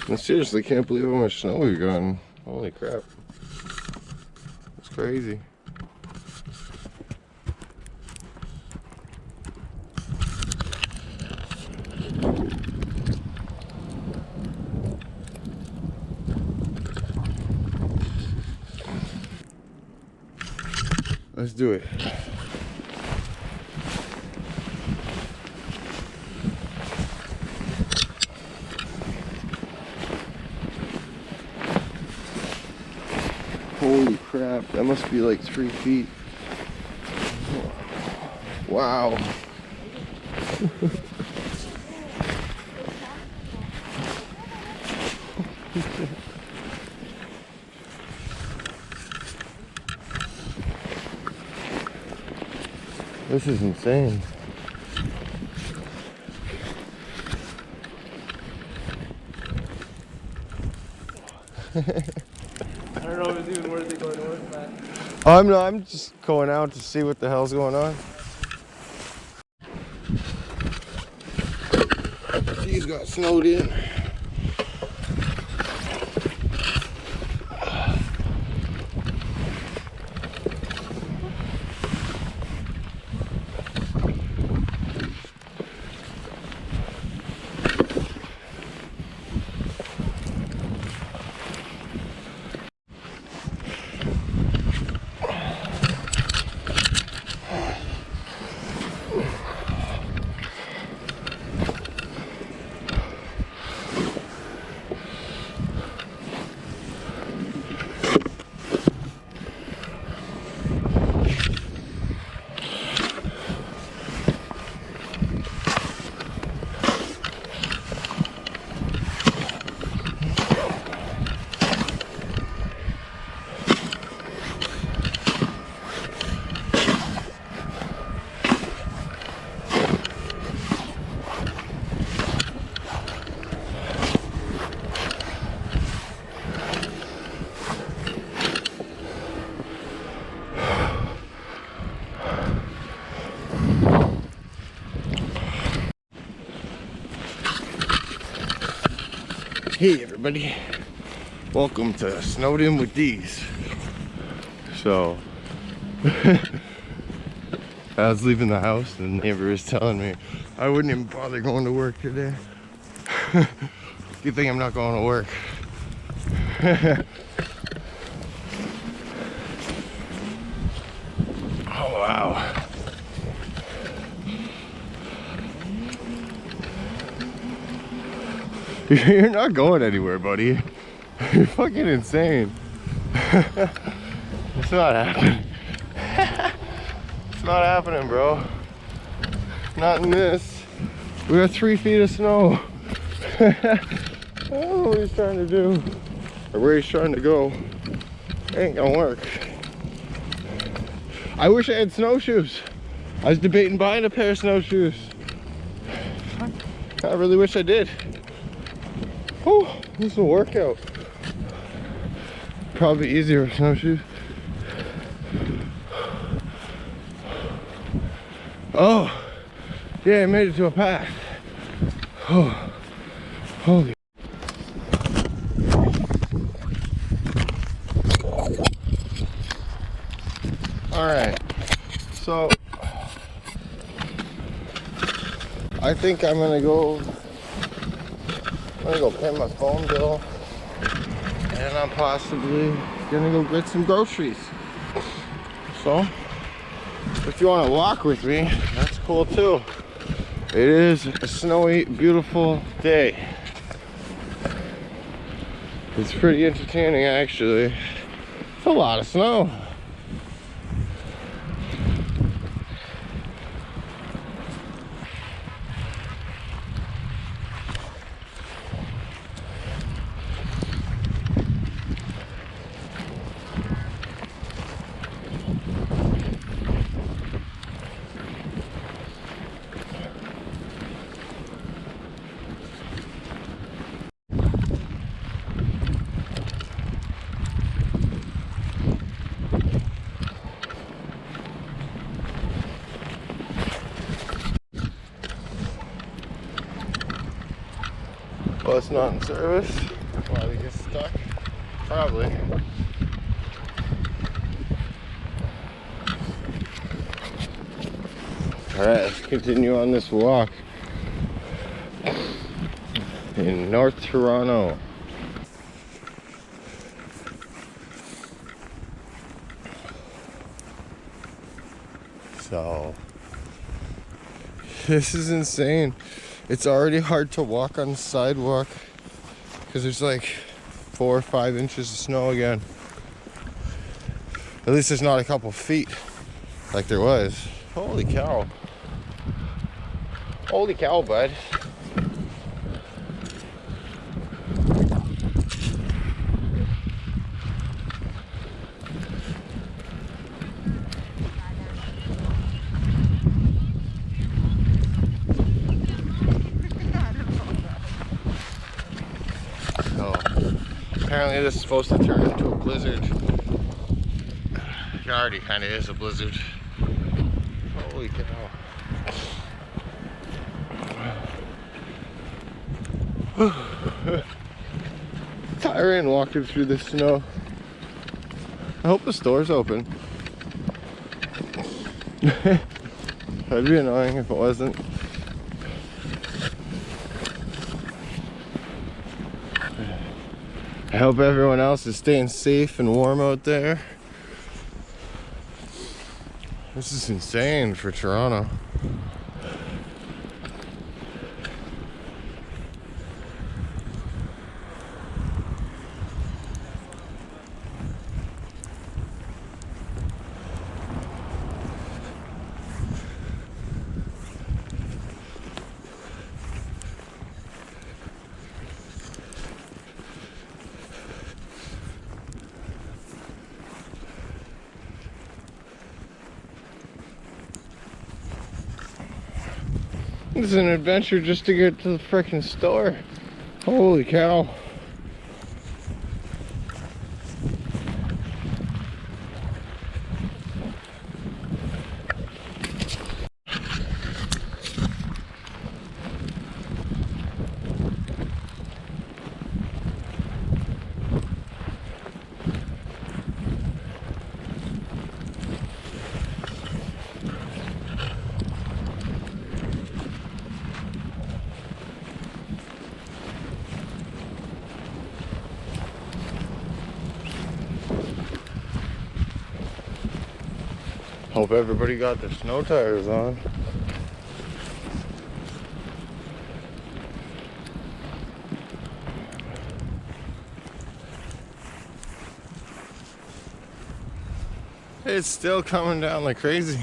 I seriously can't believe how much snow we've gotten. Holy crap. It's crazy. Let's do it. Holy crap, that must be like 3 feet. Wow. This is insane. I don't know if it's even worth it going north, Matt. I'm just going out to see what the hell's going on. Deez got snowed in. Hey everybody, welcome to Snowed In with Deez. So, I was leaving the house and the neighbor was telling me I wouldn't even bother going to work today. Good thing I'm not going to work. Oh wow. You're not going anywhere, buddy. You're fucking insane. It's not happening. It's not happening, bro. Not in this. We got 3 feet of snow. I don't know what he's trying to do or where he's trying to go. It ain't gonna work. I wish I had snowshoes. I was debating buying a pair of snowshoes. I really wish I did. Oh, this is a workout. Probably easier with snowshoes. Oh, yeah, I made it to a path. Oh, holy. All right, so I think I'm gonna go pay my phone bill, and I'm possibly gonna go get some groceries. So, if you want to walk with me, that's cool too. It is a snowy, beautiful day. It's pretty entertaining, actually. It's a lot of snow. Bus not in service. While he gets stuck? Probably. Alright, let's continue on this walk in North Toronto. So, this is insane. It's already hard to walk on the sidewalk because there's like 4 or 5 inches of snow again. At least there's not a couple feet like there was. Holy cow. Holy cow, bud. Apparently this is supposed to turn into a blizzard. It already kind of is a blizzard. Holy cow. Tiring walking through the snow. I hope the store's open. That'd be annoying if it wasn't. I hope everyone else is staying safe and warm out there. This is insane for Toronto. This is an adventure just to get to the frickin' store. Holy cow. Hope everybody got their snow tires on. It's still coming down like crazy.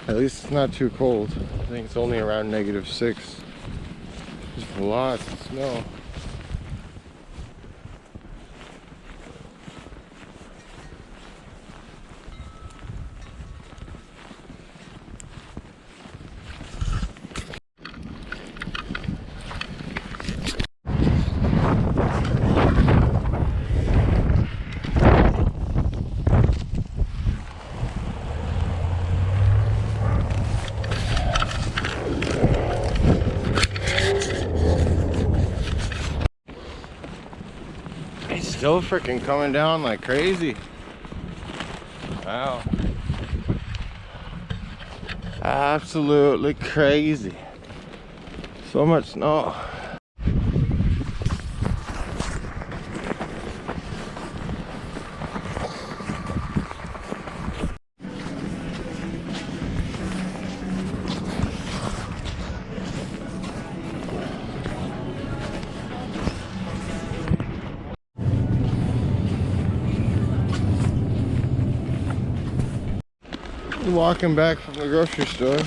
At least it's not too cold. I think it's only around -6. There's lots of snow. Still freaking coming down like crazy. Wow. Absolutely crazy. So much snow. Walking back from the grocery store.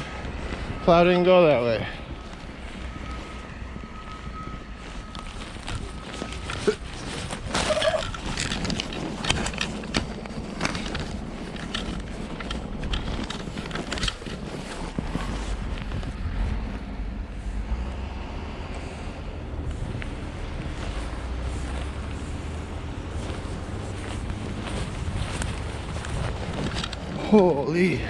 Plow didn't go that way. Holy.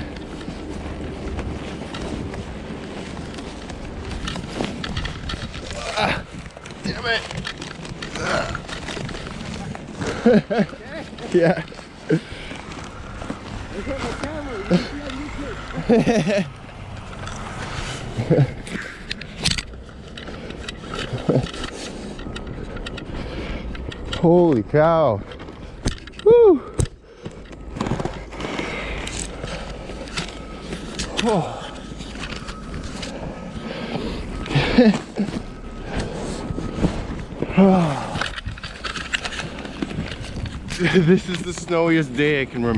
Damn it. Yeah. Holy cow. Woo. Oh. This is the snowiest day I can remember.